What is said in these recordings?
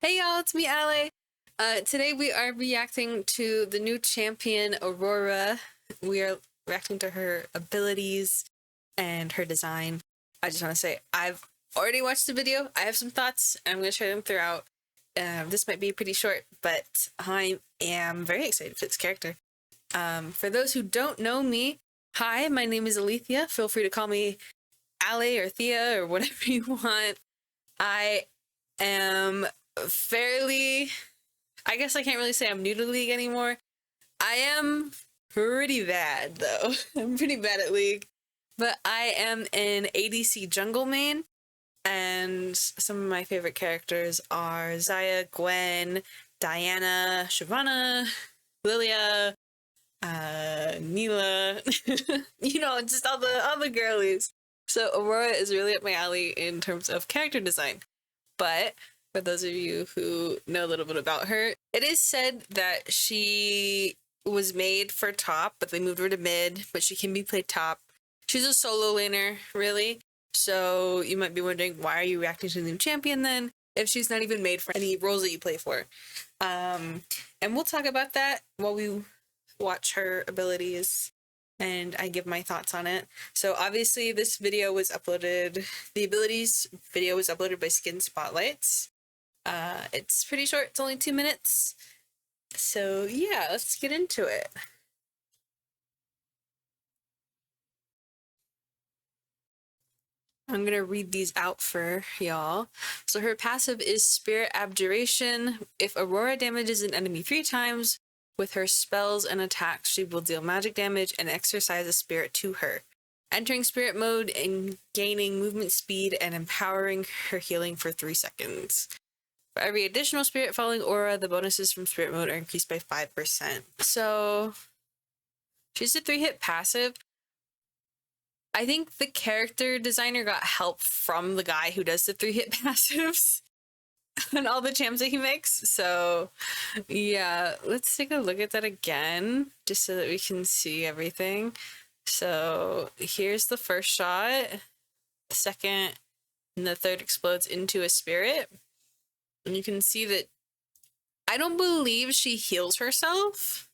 Hey y'all, it's me, Ale. Today we are reacting to the new champion, Aurora. We are reacting to her abilities and her design. I just want to say, I've already watched the video. I have some thoughts, and I'm going to share them throughout. This might be pretty short, but I am very excited for this character. For those who don't know me, hi, my name is Aletheia. Feel free to call me Ale or Thea or whatever you want. I am fairly, I guess I can't really say I'm new to League anymore. I am pretty bad though. I'm pretty bad at League, but I am an ADC jungle main, and some of my favorite characters are Xayah, Gwen, Diana, Shyvana, Lilia, Neela, just all the girlies. So Aurora is really up my alley in terms of character design. But for those of you who know a little bit about her, it is said that she was made for top, but they moved her to mid, but she can be played top. She's a solo laner, really. So you might be wondering, why are you reacting to the new champion then, if she's not even made for any roles that you play for? And we'll talk about that while we watch her abilities and I give my thoughts on it. So obviously this video was uploaded, the abilities video was uploaded by Skin Spotlights. It's pretty short, it's only 2 minutes. So yeah, let's get into it. I'm gonna read these out for y'all. So her passive is Spirit Abjuration. If Aurora damages an enemy 3 times, with her spells and attacks, she will deal magic damage and exercise a spirit to her, entering spirit mode and gaining movement speed and empowering her healing for 3 seconds. For every additional spirit following Aura, the bonuses from spirit mode are increased by 5%. So she's a 3-hit passive. I think the character designer got help from the guy who does the 3-hit passives and all the champs that he makes. So yeah, let's take a look at that again just so that we can see everything. So here's the first shot, the second and the third explodes into a spirit, and you can see that I don't believe she heals herself.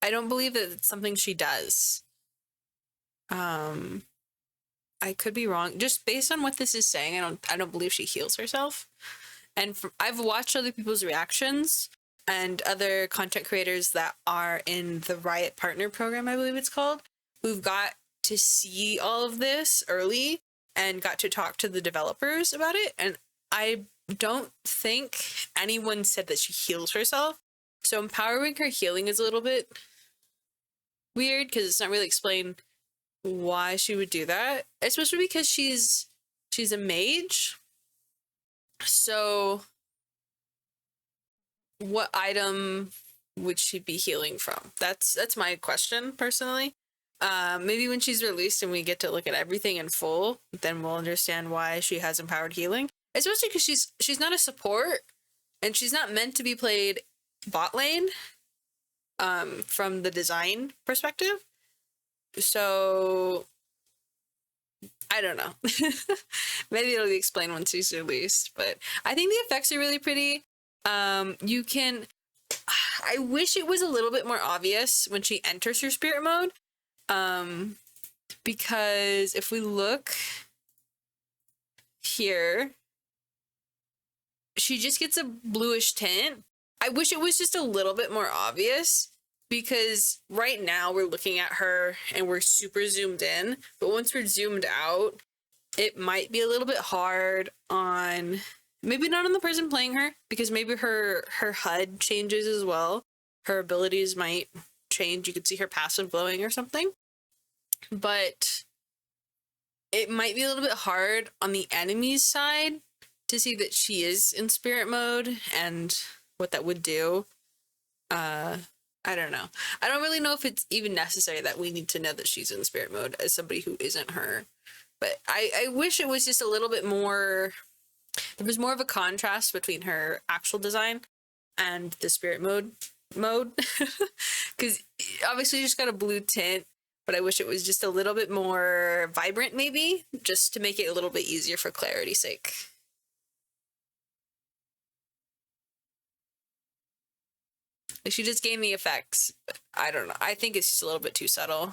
I don't believe that it's something she does. I could be wrong. Just based on what this is saying, I don't believe she heals herself. And I've watched other people's reactions and other content creators that are in the Riot Partner Program, I believe it's called, who've got to see all of this early and got to talk to the developers about it. And I don't think anyone said that she heals herself. So empowering her healing is a little bit weird because it's not really explained why she would do that, especially because she's a mage. So what item would she be healing from? That's my question personally. Maybe when she's released and we get to look at everything in full, then we'll understand why she has empowered healing, especially because she's not a support and she's not meant to be played bot lane from the design perspective. So I don't know. Maybe it'll be explained once she's released, but I think the effects are really pretty. You can, I wish it was a little bit more obvious when she enters her spirit mode, because if we look here, she just gets a bluish tint. I wish it was just a little bit more obvious, because right now we're looking at her and we're super zoomed in, but once we're zoomed out, it might be a little bit hard on, maybe not on the person playing her, because maybe her HUD changes as well. Her abilities might change. You could see her passive glowing or something, but it might be a little bit hard on the enemy's side to see that she is in spirit mode and what that would do. I don't know. I don't really know if it's even necessary that we need to know that she's in spirit mode as somebody who isn't her. But I wish it was just a little bit more, there was more of a contrast between her actual design and the spirit mode. Because obviously you just got a blue tint, but I wish it was just a little bit more vibrant maybe, just to make it a little bit easier for clarity's sake. Like, she just gave me effects. I don't know. I think it's just a little bit too subtle.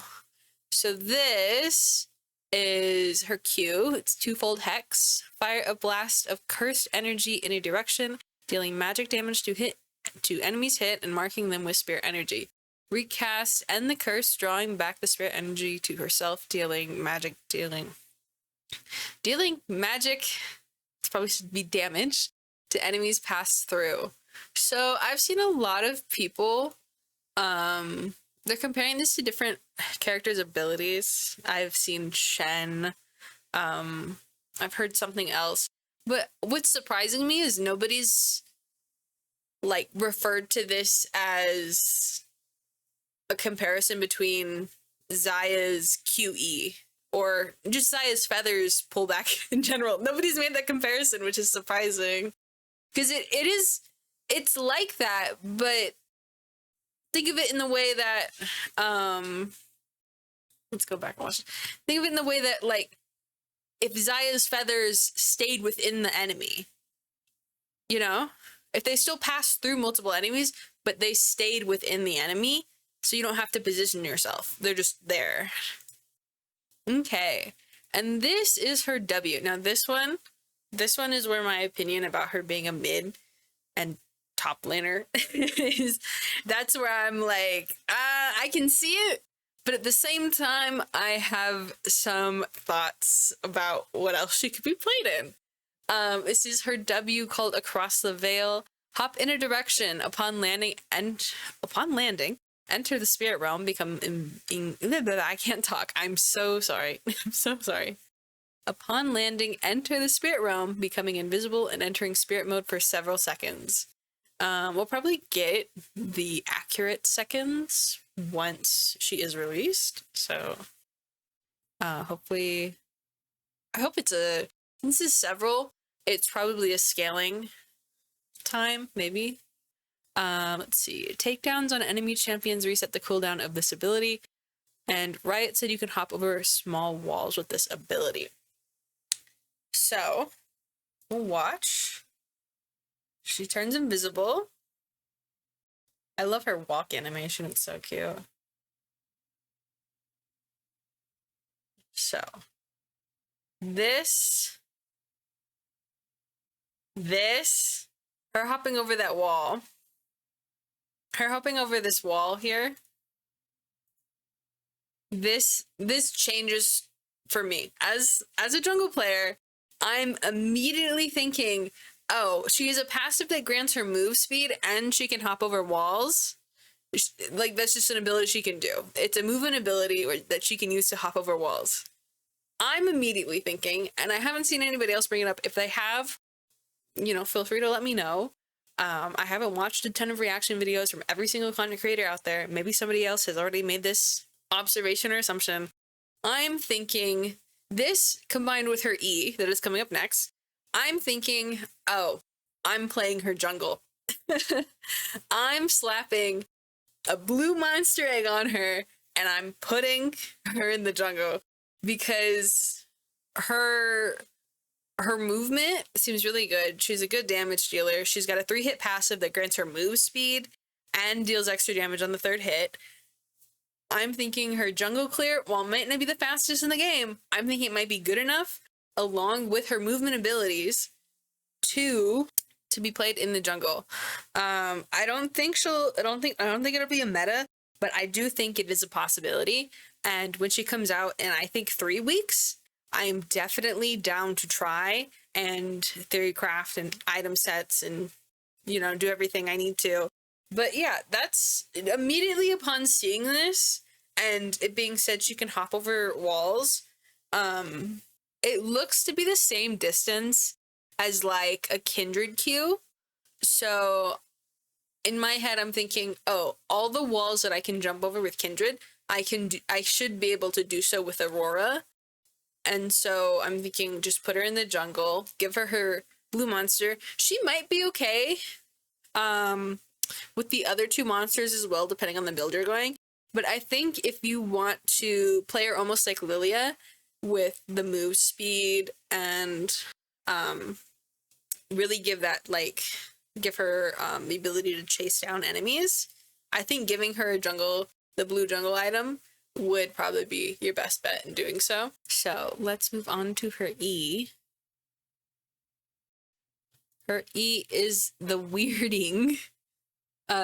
So this is her Q. It's twofold hex. Fire a blast of cursed energy in a direction, dealing magic damage to enemies hit and marking them with spirit energy. Recast, end the curse, drawing back the spirit energy to herself, dealing magic. It's probably should be damage to enemies passed through. So I've seen a lot of people, they're comparing this to different characters' abilities. I've seen Shen. I've heard something else. But what's surprising me is nobody's like referred to this as a comparison between Zaya's QE or just Zaya's feathers pullback in general. Nobody's made that comparison, which is surprising. Because it's like that, but think of it in the way that, let's go back and watch it. Think of it in the way that, like, if Zaya's feathers stayed within the enemy, you know? If they still passed through multiple enemies, but they stayed within the enemy, so you don't have to position yourself. They're just there. Okay. And this is her W. Now this one is where my opinion about her being a mid and top laner is. That's where I'm like, I can see it, but at the same time, I have some thoughts about what else she could be played in. This is her W called Across the Veil. Hop in a direction upon landing, enter the spirit realm, I can't talk. I'm so sorry. I'm so sorry. Upon landing, enter the spirit realm, becoming invisible and entering spirit mode for several seconds. We'll probably get the accurate seconds once she is released. So, hopefully, I hope since this is several, it's probably a scaling time, maybe. Let's see. Takedowns on enemy champions reset the cooldown of this ability. And Riot said you can hop over small walls with this ability. So, we'll watch. She turns invisible. I love her walk animation. It's so cute. So, her hopping over that wall. Her hopping over this wall here. This changes for me. As a jungle player, I'm immediately thinking, oh, she has a passive that grants her move speed and she can hop over walls. Like, that's just an ability she can do. It's a movement ability that she can use to hop over walls. I'm immediately thinking, and I haven't seen anybody else bring it up. If they have, feel free to let me know. I haven't watched a ton of reaction videos from every single content creator out there. Maybe somebody else has already made this observation or assumption. I'm thinking this combined with her E that is coming up next. I'm thinking, oh, I'm playing her jungle. I'm slapping a blue monster egg on her and I'm putting her in the jungle because her movement seems really good. She's a good damage dealer. She's got a 3-hit passive that grants her move speed and deals extra damage on the 3rd hit. I'm thinking her jungle clear, while it might not be the fastest in the game, I'm thinking it might be good enough, along with her movement abilities, to be played in the jungle. I don't think it'll be a meta, but I do think it is a possibility. And when she comes out in, I think, 3 weeks, I am definitely down to try and theory craft and item sets and, do everything I need to. But yeah, that's immediately upon seeing this and it being said she can hop over walls. It looks to be the same distance as like a Kindred Q. So in my head, I'm thinking, oh, all the walls that I can jump over with Kindred, I should be able to do so with Aurora. And so I'm thinking, just put her in the jungle, give her blue monster. She might be okay with the other 2 monsters as well, depending on the build you're going. But I think if you want to play her almost like Lilia with the move speed and really give her the ability to chase down enemies, I think giving her the blue jungle item would probably be your best bet in doing so. So let's move on to her E. Her E is the weirding.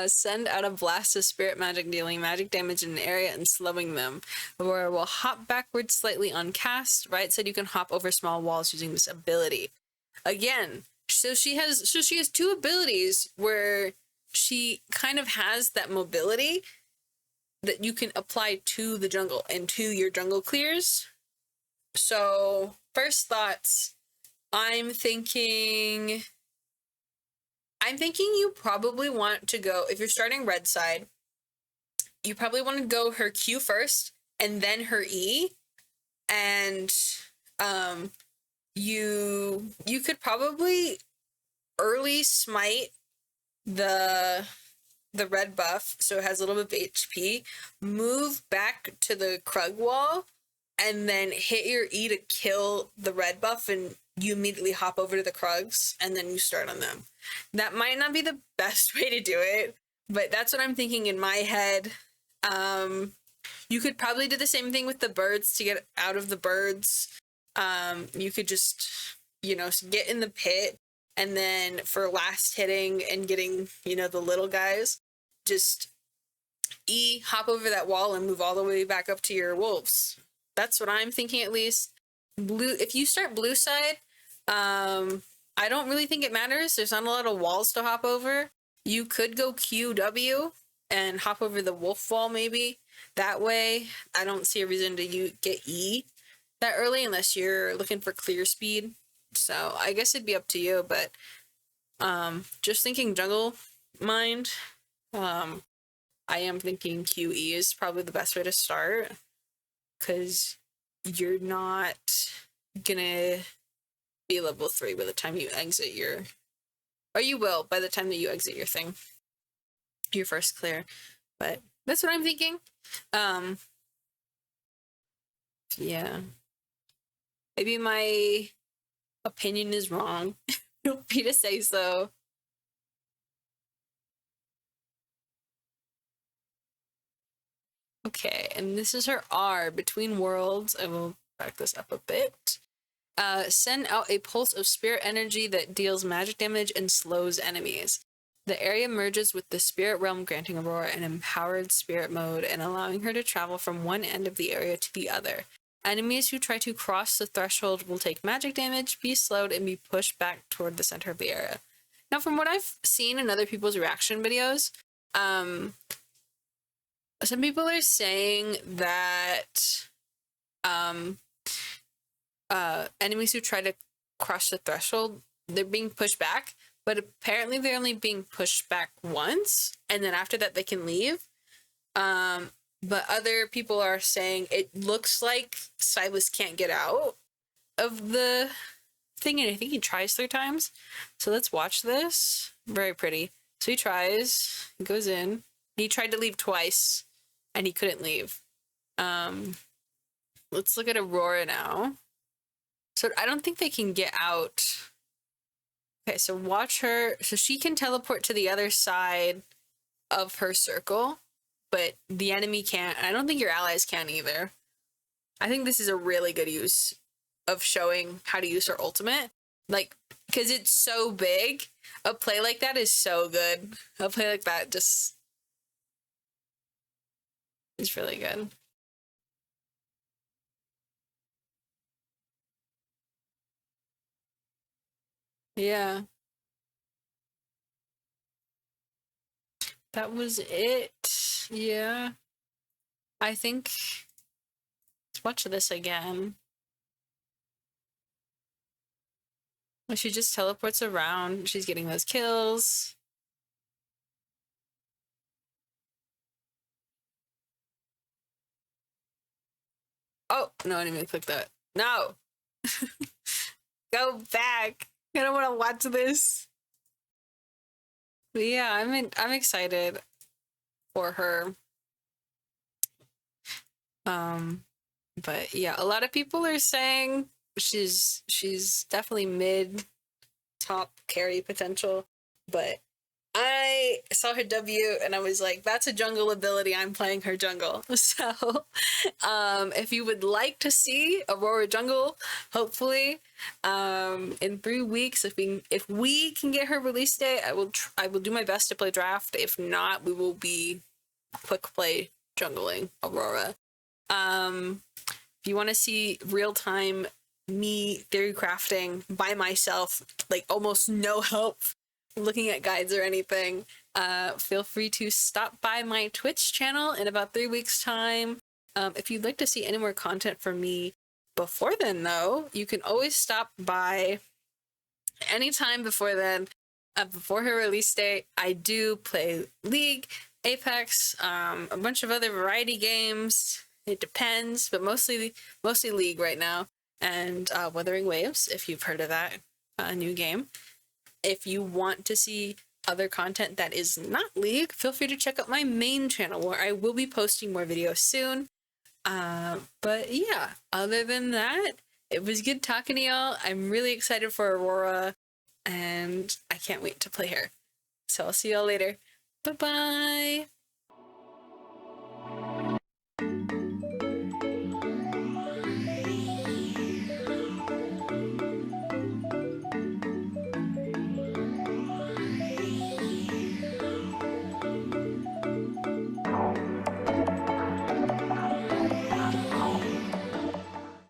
Send out a blast of spirit magic, dealing magic damage in an area and slowing them. Aurora will hop backwards slightly on cast. Right side, you can hop over small walls using this ability. Again, so she has two abilities where she kind of has that mobility that you can apply to the jungle and to your jungle clears. So first thoughts, I'm thinking you probably want to go, if you're starting red side, you probably want to go her Q first and then her E. And you could probably early smite the red buff, so it has a little bit of HP, move back to the Krug wall, and then hit your E to kill the red buff, and you immediately hop over to the Krugs, and then you start on them. That might not be the best way to do it, but that's what I'm thinking in my head. You could probably do the same thing with the birds to get out of the birds. You could just, get in the pit, and then for last hitting and getting, the little guys, just E, hop over that wall and move all the way back up to your wolves. That's what I'm thinking, at least. Blue, if you start blue side, I don't really think it matters. There's not a lot of walls to hop over. You could go QW and hop over the wolf wall, maybe. That way, I don't see a reason to get E that early unless you're looking for clear speed. So I guess it'd be up to you, but just thinking jungle mind, I am thinking QE is probably the best way to start, because you're not gonna be level 3 by the time you exit or you will by the time that you exit your first clear. But that's what I'm thinking. Yeah. Maybe my opinion is wrong. Feel free to say so. Okay, and this is her R, Between Worlds. I will back this up a bit. Send out a pulse of spirit energy that deals magic damage and slows enemies. The area merges with the spirit realm, granting Aurora an empowered spirit mode and allowing her to travel from one end of the area to the other. Enemies who try to cross the threshold will take magic damage, be slowed, and be pushed back toward the center of the area. Now, from what I've seen in other people's reaction videos, some people are saying that enemies who try to cross the threshold, they're being pushed back, but apparently they're only being pushed back once, and then after that they can leave. But other people are saying it looks like Silas can't get out of the thing, and I think he tries 3 times. So let's watch this. Very pretty. So he tries, he goes in. He tried to leave twice, and he couldn't leave. Let's look at Aurora now. So I don't think they can get out. Okay, so watch her. So she can teleport to the other side of her circle, but the enemy can't. I don't think your allies can either. I think this is a really good use of showing how to use her ultimate. Like, because it's so big, a play like that is so good. A play like that just is really good. Yeah. That was it. Yeah. I think, let's watch this again. She just teleports around. She's getting those kills. Oh, no, I didn't even click that. No. Go back. I don't want to watch this. But yeah, I'm excited for her. But yeah, a lot of people are saying she's definitely mid top carry potential, but I saw her debut and I was like, that's a jungle ability. I'm playing her jungle. So, if you would like to see Aurora jungle, hopefully, in 3 weeks, if we can get her release date, I will do my best to play draft. If not, we will be quick play jungling Aurora. If you want to see real time me theory crafting by myself, like almost no help looking at guides or anything, feel free to stop by my Twitch channel in about 3 weeks time. If you'd like to see any more content from me before then, though, you can always stop by anytime before then. Before her release date, I do play League, Apex, a bunch of other variety games. It depends, but mostly League right now. And Wuthering Waves, if you've heard of that new game. If you want to see other content that is not League, feel free to check out my main channel where I will be posting more videos soon. But yeah, other than that, it was good talking to y'all. I'm really excited for Aurora, and I can't wait to play her. So I'll see y'all later. Bye-bye!